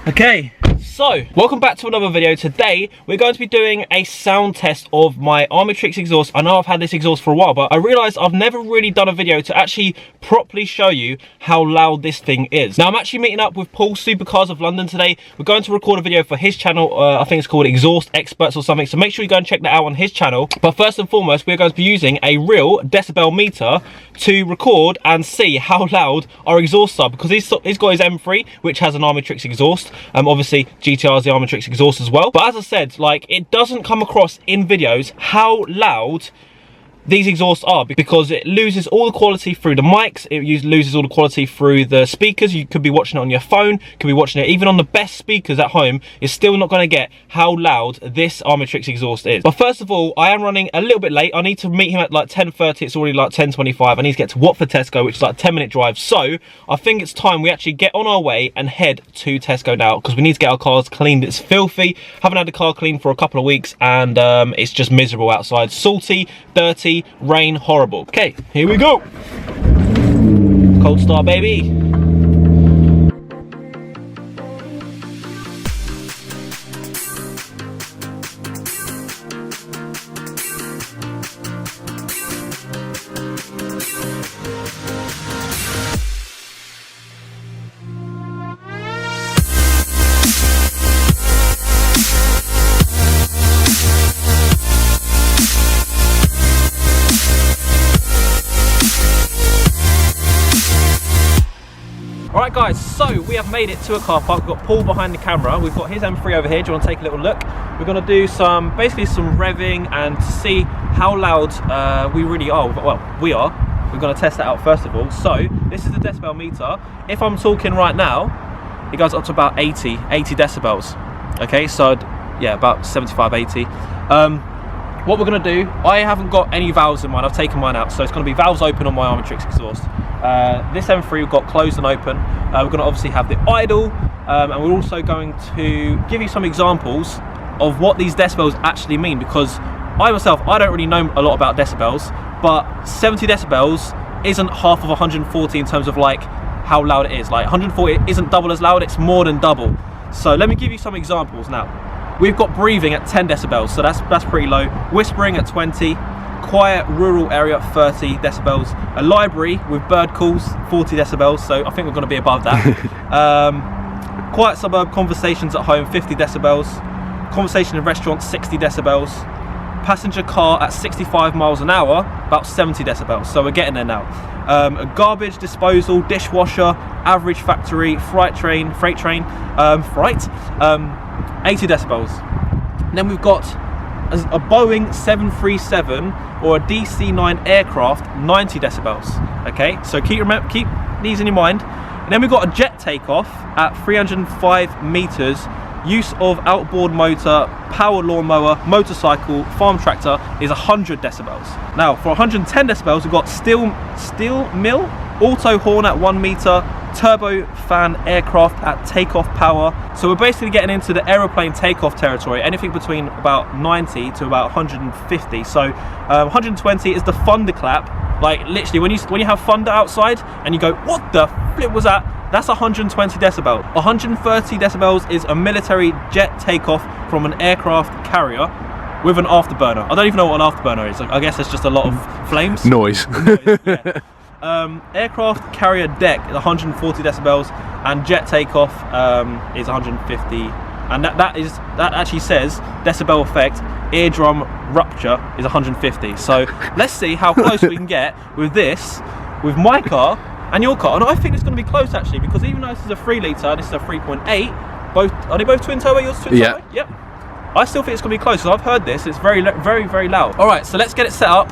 Okay, so welcome back to another video. Today we're going to be doing a sound test of my Armytrix exhaust. I know I've had this exhaust for a while, but I realized I've never really done a video to actually properly show you how loud this thing is. Now I'm actually meeting up with Paul Supercars of London today. We're going to record a video for his channel. I think it's called Exhaust Experts or something, so make sure you go and check that out on his channel. But first and foremost, we're going to be using a real decibel meter to record and see how loud our exhausts are, because he's got his M3, which has an Armytrix exhaust. Obviously GTR is the Armytrix exhaust as well. But as I said, like, it doesn't come across in videos how loud these exhausts are, because it loses all the quality through the mics, it loses all the quality through the speakers. You could be watching it on your phone, could be watching it even on the best speakers at home. You're still not going to get how loud this Armytrix exhaust is. But first of all, I am running a little bit late. I need to meet him at like 10:30. It's already like 10:25. I need to get to Watford Tesco, which is like a 10-minute drive. So I think it's time we actually get on our way and head to Tesco now, because we need to get our cars cleaned. It's filthy. Haven't had the car cleaned for a couple of weeks, and it's just miserable outside. Salty, dirty, rain, horrible. Okay, here we go. Cold start, baby. Alright guys, so we have made it to a car park. We've got Paul behind the camera. We've got his M3 over here. Do you want to take a little look? We're going to do basically some revving and see how loud we really are. Well, we are. We're going to test that out first of all. So, this is the decibel meter. If I'm talking right now, it goes up to about 80 decibels. Okay, so yeah, about 75, 80. What we're going to do, I haven't got any valves in mine. I've taken mine out. So it's going to be valves open on my Armytrix exhaust. This M3 we've got closed and open. We're going to obviously have the idle, and we're also going to give you some examples of what these decibels actually mean, because I myself, I don't really know a lot about decibels, but 70 decibels isn't half of 140 in terms of like how loud it is. Like 140 isn't double as loud, it's more than double. So let me give you some examples now. We've got breathing at 10 decibels, so that's pretty low. Whispering at 20. Quiet rural area 30 decibels. A library with bird calls 40 decibels, so I think we're going to be above that. Quiet suburb conversations at home 50 decibels. Conversation in restaurants 60 decibels. Passenger car at 65 miles an hour about 70 decibels, so we're getting there now. A garbage disposal, dishwasher, average factory, freight train, 80 decibels. And then we've got a Boeing 737 or a DC-9 aircraft, 90 decibels. Okay, so keep these in your mind. And then we've got a jet takeoff at 305 meters. Use of outboard motor, power lawnmower, motorcycle, farm tractor is 100 decibels. Now for 110 decibels, we've got steel mill, auto horn at 1 meter, turbo fan aircraft at takeoff power. So we're basically getting into the aeroplane takeoff territory, anything between about 90 to about 150. So 120 is the thunderclap. Like literally when you have thunder outside and you go, what the flip was that? That's 120 decibels. 130 decibels is a military jet takeoff from an aircraft carrier with an afterburner. I don't even know what an afterburner is. I guess it's just a lot of flames. Noise. Yeah. Aircraft carrier deck is 140 decibels, and jet takeoff is 150. And that actually says decibel effect, eardrum rupture is 150. So let's see how close we can get with this, with my car and your car. And I think it's going to be close actually, because even though this is a 3 litre, this is a 3.8. Are they both twin turbo? Yours twin turbo? Yep. I still think it's going to be close, because I've heard this. It's very, very, very loud. All right, so let's get it set up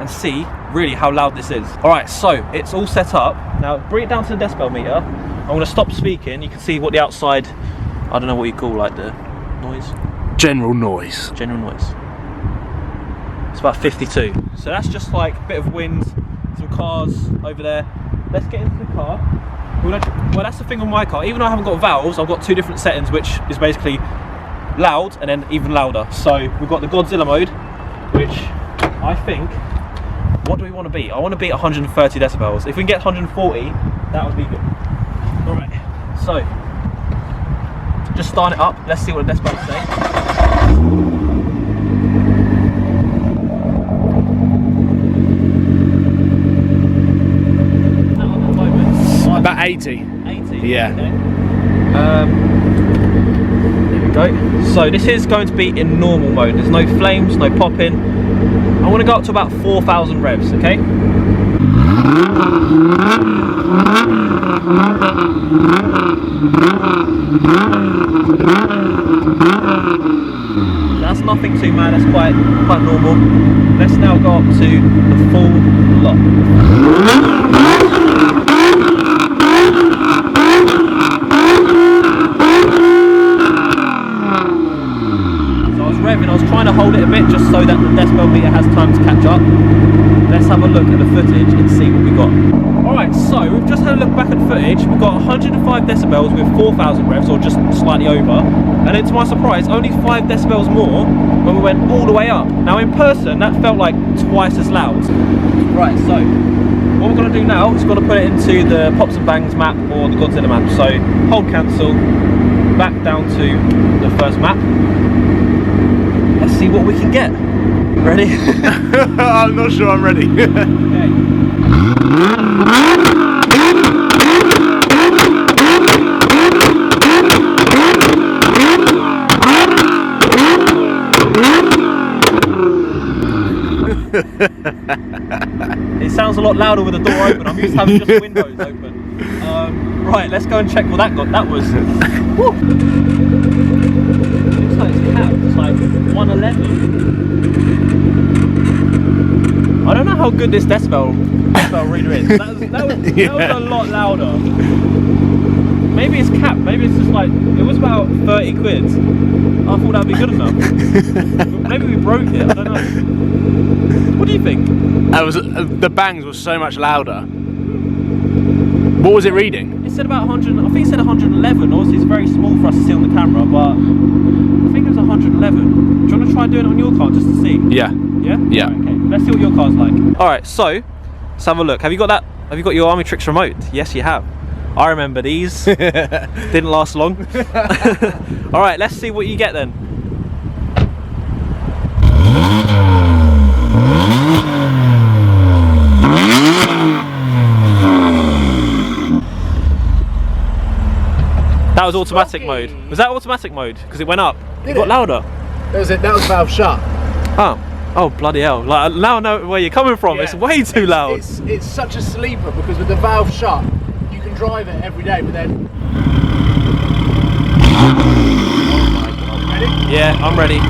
and see really how loud this is. All right, so it's all set up. Now bring it down to the decibel meter. I'm going to stop speaking. You can see what the outside, I don't know what you call like the noise. General noise. General noise. It's about 52. So that's just like a bit of wind, some cars over there. Let's get into the car. Well, that's the thing on my car. Even though I haven't got valves, I've got 2 different settings, which is basically loud and then even louder. So we've got the Godzilla mode, which I think, what do we want to beat? I want to beat 130 decibels. If we can get 140, that would be good. All right, so just starting it up. Let's see what the decibels say. About 80. 80? Yeah. Okay. There we go. So this is going to be in normal mode. There's no flames, no popping. I want to go up to about 4,000 revs, okay? That's nothing too mad, that's quite normal. Let's now go up to the full lot. I was trying to hold it a bit just so that the decibel meter has time to catch up. Let's have a look at the footage and see what we got. Alright, so we've just had a look back at the footage. We've got 105 decibels with 4,000 revs, or just slightly over. And then to my surprise, only 5 decibels more when we went all the way up. Now in person, that felt like twice as loud. Right, so what we're going to do now is going to put it into the Pops and Bangs map or the Godzilla map. So hold cancel, back down to the first map. Let's see what we can get. Ready? I'm not sure I'm ready. Okay. It sounds a lot louder with the door open. I'm used to having just windows open. Right, let's go and check what that got. That was... Woo. Looks like it's capped. It's like 111. I don't know how good this decibel reader is. That was a lot louder. Maybe it's capped. Maybe it's just like, it was about 30 quid. I thought that'd be good enough. Maybe we broke it. I don't know. What do you think? The bangs were so much louder. What was it reading? It said about 100. I think it said 111. Obviously, it's very small for us to see on the camera, but I think it was 111. Do you want to try doing it on your car just to see? Yeah. Yeah? Yeah. Right, okay. Let's see what your car's like. Alright, so let's have a look. Have you got that? Have you got your Armytrix remote? Yes, you have. I remember these. Didn't last long. Alright, let's see what you get then. That was automatic mode. Was that automatic mode? Because it went up. It got louder. That was valve shut. Oh bloody hell! Like, now I know where you're coming from. Yeah. It's way too loud. It's such a sleeper because with the valve shut, you can drive it every day. But then, oh my God. Ready? Yeah, I'm ready.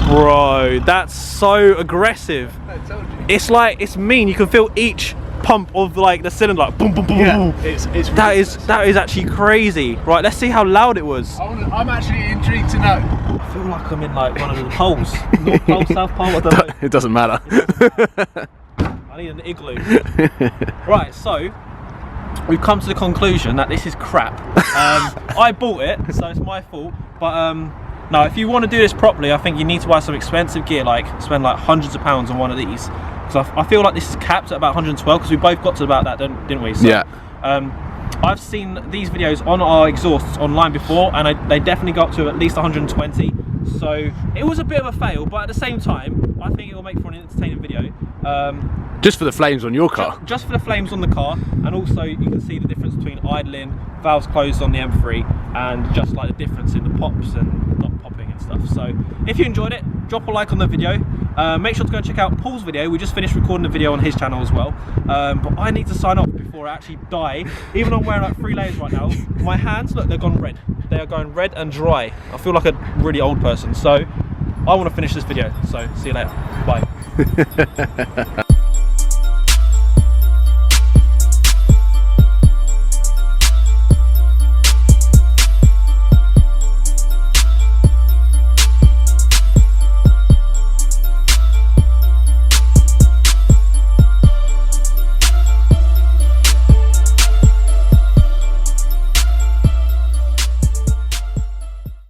Bro, that's so aggressive. I told you. It's like, it's mean. You can feel each pump of like the cylinder, like boom, boom, boom, yeah, boom. That is actually crazy. Right, let's see how loud it was. I'm actually intrigued to know. I feel like I'm in like one of the poles, North Pole, South Pole. I don't know. It doesn't matter. I need an igloo. Right, so we've come to the conclusion that this is crap. I bought it, so it's my fault. But no, if you want to do this properly, I think you need to buy some expensive gear, like spend like hundreds of pounds on one of these. Because I feel like this is capped at about 112, because we both got to about that, didn't we? So, yeah. I've seen these videos on our exhausts online before, and they definitely got up to at least 120. So it was a bit of a fail, but at the same time, I think it will make for an entertaining video. Just for the flames on your car. Just for the flames on the car, and also you can see the difference between idling, valves closed on the M3, and just like the difference in the pops and not popping and stuff. So if you enjoyed it, drop a like on the video. Make sure to go and check out Paul's video. We just finished recording the video on his channel as well. But I need to sign off before I actually die. Even though I'm wearing like 3 layers right now, my hands, look, they're gone red. They are going red and dry. I feel like a really old person. So I want to finish this video. So see you later. Bye.